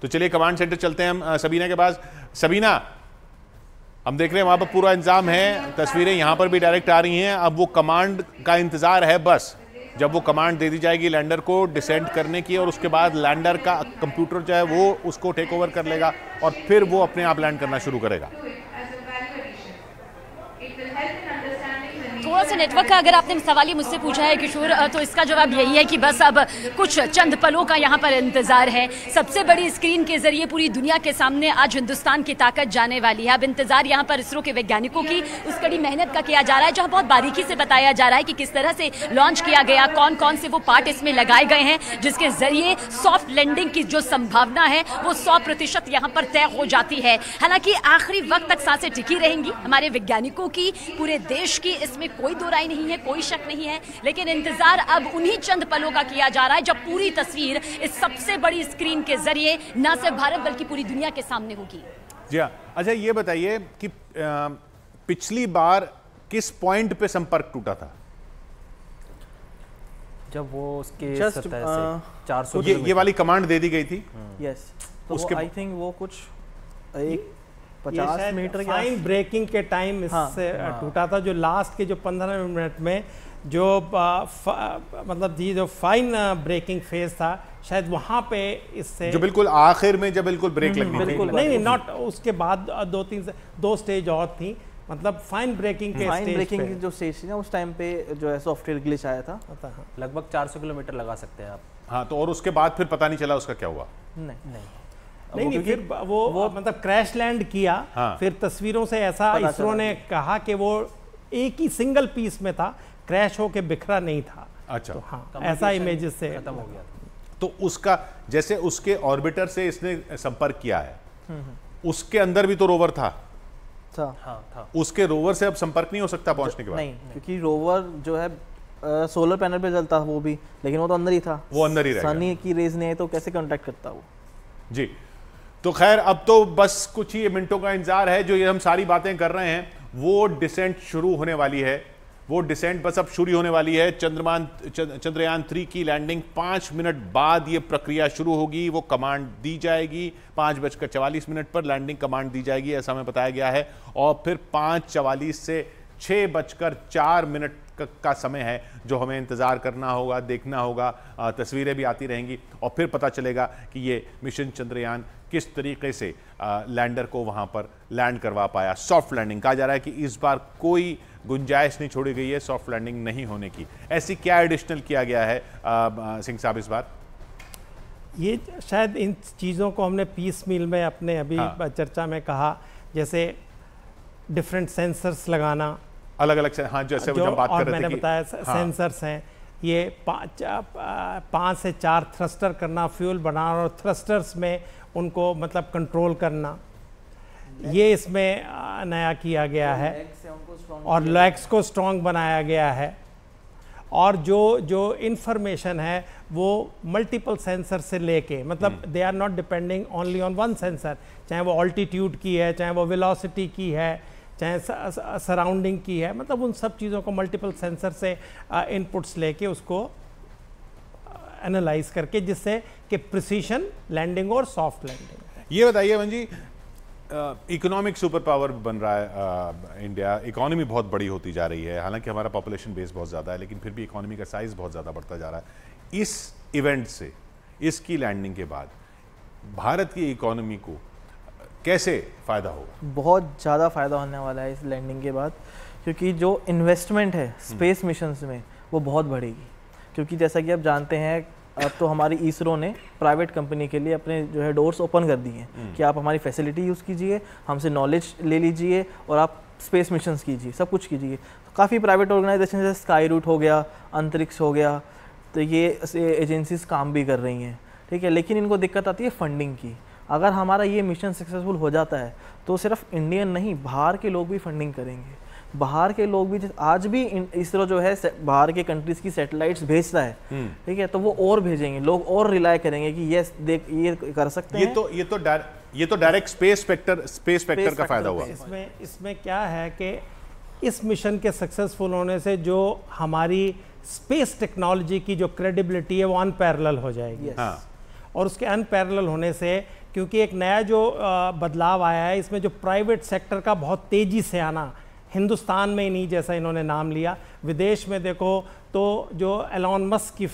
तो चलिए command centre चलते हैं हम सबीना के पास। सबीना, हम देख रहे हैं वहां पर पूरा इंतजाम है, तस्वीरें यहां पर भी डायरेक्ट आ रही हैं। अब वो कमांड का इंतजार है, बस जब वो कमांड दे दी जाएगी लैंडर को डिसेंड करने की, और उसके बाद लैंडर का कंप्यूटर जो है वो उसको टेक ओवर कर लेगा और फिर वो अपने आप लैंड करना शुरू करेगा। थोड़ा सा नेटवर्क का अगर आपने सवाल ही मुझसे पूछा है किशोर, तो इसका जवाब यही है कि बस अब कुछ चंद पलों का यहाँ पर इंतजार है। सबसे बड़ी स्क्रीन के जरिए पूरी दुनिया के सामने आज हिंदुस्तान की ताकत जाने वाली है। अब इंतजार यहाँ पर इसरो के वैज्ञानिकों की उस कड़ी मेहनत का किया जा रहा है, जहाँ बहुत बारीकी से बताया जा रहा है कि किस तरह से लॉन्च किया गया, कौन कौन से वो पार्ट इसमें लगाए गए हैं जिसके जरिए सॉफ्ट लैंडिंग की जो संभावना है वो 100% यहाँ पर तय हो जाती है। हालांकि आखिरी वक्त तक सांसें टिकी रहेंगी हमारे वैज्ञानिकों की, पूरे देश की, इसमें कोई दो राय नहीं है, कोई शक नहीं है। लेकिन इंतजार अब उन्हीं चंद पलों का किया जा रहा है जब पूरी तस्वीर इस सबसे बड़ी स्क्रीन के जरिए न सिर्फ भारत बल्कि पूरी दुनिया के सामने होगी। जी हाँ, अच्छा ये बताइए कि पिछली बार किस पॉइंट पे संपर्क टूटा था? जब वो उसके सतह से 400 ये वाली कमांड दे दी गई थी। यस, तो उसके आई थिंक वो कुछ 50 मीटर फाइन ब्रेकिंग के टाइम इससे टूटा था। जो लास्ट के जो 15 मिनट में जो मतलब जो फाइन ब्रेकिंग फेज था, शायद वहां पे इससे जो बिल्कुल आखिर में जब बिल्कुल ब्रेक लगनी थी। नहीं, नॉट उसके बाद दो स्टेज और थी, मतलब फाइन ब्रेकिंग के फाइन ब्रेकिंग की जो स्टेज थी ना, उस टाइम पे जो है सॉफ्टवेयर ग्लिच आया था। लगभग 400 किलोमीटर लगा सकते हैं आप। हाँ, तो और उसके बाद फिर पता नहीं चला उसका क्या हुआ? नहीं, फिर वो मतलब क्रैश लैंड किया। हाँ। फिर तस्वीरों से ऐसा इसरो ने कहा कि वो एक ही सिंगल पीस में था, क्रैश होके बिखरा नहीं था। अच्छा, तो हाँ, ऐसा इमेजेस से खत्म हो गया था। तो उसका जैसे उसके ऑर्बिटर से इसने संपर्क किया है, उसके अंदर भी तो रोवर था। था। उसके रोवर से अब संपर्क नहीं हो सकता पहुंचने के बाद? नहीं, क्योंकि रोवर जो है सोलर पैनल पे चलता वो भी, लेकिन वो तो अंदर ही था, वो अंदर ही रहेगा। सनी की रेज नहीं है तो कैसे कांटेक्ट करता वो। जी, तो खैर अब तो बस कुछ ही मिनटों का इंतजार है। जो ये हम सारी बातें कर रहे हैं वो डिसेंट शुरू होने वाली है, वो डिसेंट बस अब शुरू होने वाली है। चंद्रयान 3 की लैंडिंग 5 मिनट बाद ये प्रक्रिया शुरू होगी। वो कमांड दी जाएगी 5:44 पर लैंडिंग कमांड दी जाएगी, ऐसा हमें बताया गया है। और फिर 5:44 से 6:04 का समय है जो हमें इंतज़ार करना होगा, देखना होगा। तस्वीरें भी आती रहेंगी और फिर पता चलेगा कि ये मिशन चंद्रयान किस तरीके से लैंडर को वहाँ पर लैंड करवा पाया। सॉफ्ट लैंडिंग कहा जा रहा है कि इस बार कोई गुंजाइश नहीं छोड़ी गई है सॉफ्ट लैंडिंग नहीं होने की। ऐसी क्या एडिशनल किया गया है सिंह साहब इस बार? ये शायद इन चीज़ों को हमने पीस मील में अपने अभी चर्चा में कहा, जैसे डिफरेंट सेंसर्स लगाना अलग अलग। हाँ, जैसे जब बात कर रहे थे मैंने बताया सेंसर्स हैं, ये 5 से 4 थ्रस्टर करना, फ्यूल बनाना और थ्रस्टर्स में उनको मतलब कंट्रोल करना, ये इसमें नया किया गया है। और लेग्स को स्ट्रॉन्ग बनाया गया है। और जो इंफॉर्मेशन है वो मल्टीपल सेंसर से लेके, मतलब they are not depending only on one sensor, चाहे वो ऑल्टीट्यूड की है, चाहे वो वेलोसिटी की है, चाहे सराउंडिंग की है, मतलब उन सब चीज़ों को मल्टीपल सेंसर से इनपुट्स लेके उसको एनालाइज करके, जिससे कि प्रिसीशन लैंडिंग और सॉफ्ट लैंडिंग। ये बताइए वन जी, इकोनॉमिक सुपर पावर बन रहा है इंडिया, इकोनॉमी बहुत बड़ी होती जा रही है। हालांकि हमारा पॉपुलेशन बेस बहुत ज़्यादा है, लेकिन फिर भी इकोनॉमी का साइज़ बहुत ज़्यादा बढ़ता जा रहा है। इस इवेंट से, इसकी लैंडिंग के बाद भारत की इकोनॉमी को कैसे फ़ायदा होगा? बहुत ज़्यादा फ़ायदा होने वाला है इस लैंडिंग के बाद, क्योंकि जो इन्वेस्टमेंट है स्पेस मिशंस में वो बहुत बढ़ेगी। क्योंकि जैसा कि आप जानते हैं, अब तो हमारी इसरो ने प्राइवेट कंपनी के लिए अपने जो है डोर्स ओपन कर दिए हैं कि आप हमारी फैसिलिटी यूज़ कीजिए, हमसे नॉलेज ले लीजिए और आप स्पेस मिशंस कीजिए, सब कुछ कीजिए। तो काफ़ी प्राइवेट ऑर्गेनाइजेशन जैसे स्काई रूट हो गया, अंतरिक्ष हो गया, तो ये एजेंसीज काम भी कर रही हैं, ठीक है। लेकिन इनको दिक्कत आती है फंडिंग की। अगर हमारा ये मिशन सक्सेसफुल हो जाता है तो सिर्फ इंडियन नहीं, बाहर के लोग भी फंडिंग करेंगे। बाहर के लोग भी, आज भी इसरो जो है बाहर के कंट्रीज की सैटेलाइट्स भेजता है, ठीक है, तो वो और भेजेंगे, लोग और रिलाय करेंगे कि यस देख ये कर सकते हैं। ये तो डायरेक्ट स्पेस फैक्टर का फायदा हुआ। इसमें क्या है कि इस मिशन के सक्सेसफुल होने से जो हमारी स्पेस टेक्नोलॉजी की जो क्रेडिबिलिटी है वो अनपैरेलल हो जाएगी। हाँ। और उसके अनपैरेलल होने से क्योंकि एक नया जो बदलाव आया है इसमें जो प्राइवेट सेक्टर का बहुत तेज़ी से आना, हिंदुस्तान में ही नहीं जैसा इन्होंने नाम लिया, विदेश में देखो तो जो एलॉन मस्क की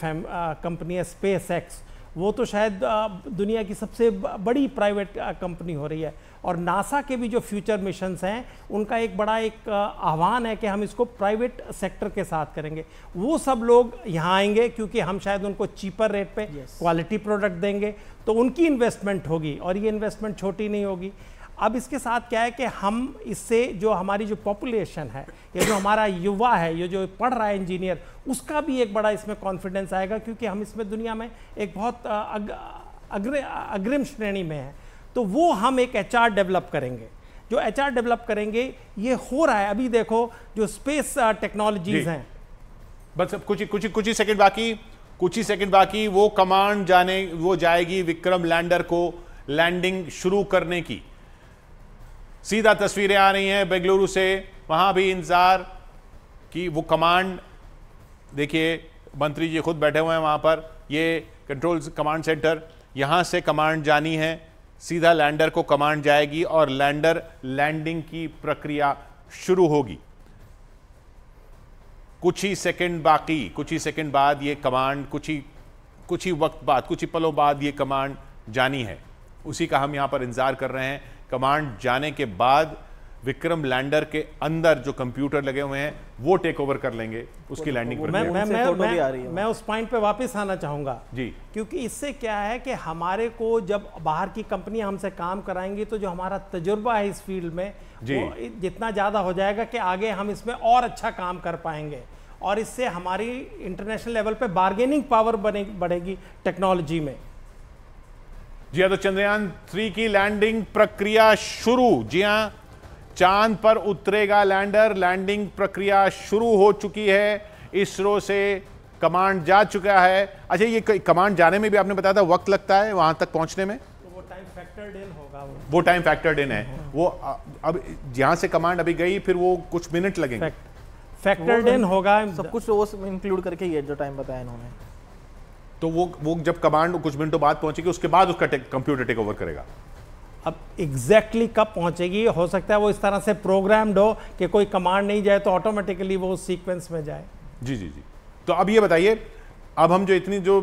कंपनी है स्पेस एक्स, वो तो शायद दुनिया की सबसे बड़ी प्राइवेट कंपनी हो रही है। और नासा के भी जो फ्यूचर मिशंस हैं उनका एक बड़ा एक आह्वान है कि हम इसको प्राइवेट सेक्टर के साथ करेंगे। वो सब लोग यहाँ आएंगे क्योंकि हम शायद उनको चीपर रेट पे क्वालिटी प्रोडक्ट देंगे, तो उनकी इन्वेस्टमेंट होगी और ये इन्वेस्टमेंट छोटी नहीं होगी। अब इसके साथ क्या है कि हम इससे जो हमारी जो पॉपुलेशन है, ये जो हमारा युवा है, ये जो पढ़ रहा है इंजीनियर, उसका भी एक बड़ा इसमें कॉन्फिडेंस आएगा, क्योंकि हम इसमें दुनिया में एक बहुत अग्रिम श्रेणी में है। तो वो हम एक एचआर डेवलप करेंगे, जो एचआर डेवलप करेंगे ये हो रहा है। अभी देखो जो स्पेस टेक्नोलॉजीज हैं, बस अब कुछ ही सेकंड बाकी वो कमांड वो जाएगी विक्रम लैंडर को लैंडिंग शुरू करने की। सीधा तस्वीरें आ रही हैं बेंगलुरु से, वहां भी इंतजार कि वो कमांड, देखिए मंत्री जी खुद बैठे हुए हैं वहां पर, ये कंट्रोल कमांड सेंटर, यहां से कमांड जानी है, सीधा लैंडर को कमांड जाएगी और लैंडिंग की प्रक्रिया शुरू होगी। कुछ ही सेकंड बाद ये कमांड, कुछ ही वक्त बाद, कुछ ही पलों बाद ये कमांड जानी है। उसी का हम यहां पर इंतजार कर रहे हैं। कमांड जाने के बाद विक्रम लैंडर के अंदर जो कंप्यूटर लगे हुए हैं वो टेक ओवर कर लेंगे उसकी लैंडिंग प्रक्रिया। मैं उस पॉइंट पे वापस आना चाहूँगा जी, क्योंकि इससे क्या है कि हमारे को जब बाहर की कंपनियां हमसे काम कराएंगी तो जो हमारा तजुर्बा है इस फील्ड में वो जितना ज़्यादा हो जाएगा कि आगे हम इसमें और अच्छा काम कर पाएंगे, और इससे हमारी इंटरनेशनल लेवल पे बार्गेनिंग पावर बढ़ेगी टेक्नोलॉजी में। जी हाँ, तो चंद्रयान 3 की लैंडिंग प्रक्रिया शुरू। जी हाँ, चांद पर उतरेगा लैंडर, लैंडिंग प्रक्रिया शुरू हो चुकी है। इसरो से कमांड जा चुका है। अच्छा, ये कमांड जाने में भी आपने बताया था वक्त लगता है वहां तक पहुंचने में, तो वो टाइम फैक्टर्ड इन होगा। वो टाइम फैक्टर्ड इन है। वो अब यहां से कमांड अभी गई, फिर वो कुछ मिनट लगेंगे, फैक्टर्ड इन होगा, सब कुछ वो इंक्लूड करके ये जो टाइम बताया इन्होंने। तो वो जब कमांड कुछ मिनटों बाद पहुंचेगी उसके बाद उसका कंप्यूटर टेक ओवर करेगा। अब एग्जैक्टली कब पहुंचेगी, हो सकता है वो इस तरह से प्रोग्राम्ड हो कि कोई कमांड नहीं जाए तो ऑटोमेटिकली वो उस सीक्वेंस में जाए। जी जी जी। तो अब ये बताइए, अब हम जो इतनी जो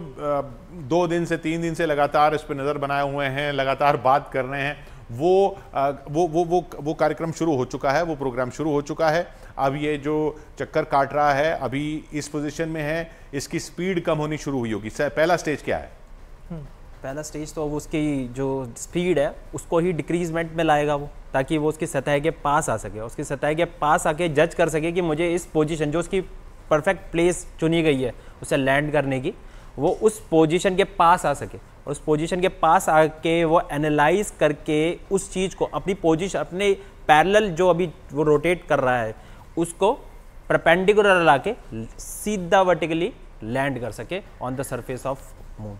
2 दिन से 3 दिन से लगातार इस पर नज़र बनाए हुए हैं, लगातार बात कर रहे हैं, वो कार्यक्रम शुरू हो चुका है, वो प्रोग्राम शुरू हो चुका है। अब ये जो चक्कर काट रहा है अभी इस पोजीशन में है, इसकी स्पीड कम होनी शुरू हुई होगी। पहला स्टेज क्या है? पहला स्टेज तो उसकी जो स्पीड है उसको ही डिक्रीजमेंट में लाएगा वो, ताकि वो उसकी सतह के पास आ सके, उसकी सतह के पास आके जज कर सके कि मुझे इस पोजीशन, जो उसकी परफेक्ट प्लेस चुनी गई है उसे लैंड करने की, वो उस पोजीशन के पास आ सके। और उस पोजीशन के पास आके वो एनालाइज करके उस चीज़ को अपनी पोजीशन, अपने पैरेलल जो अभी वो रोटेट कर रहा है उसको परपेंडिकुलर लाके सीधा वर्टिकली लैंड कर सके on the surface of moon.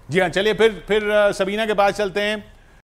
जी हाँ, चलिए फिर सबीना के पास चलते हैं।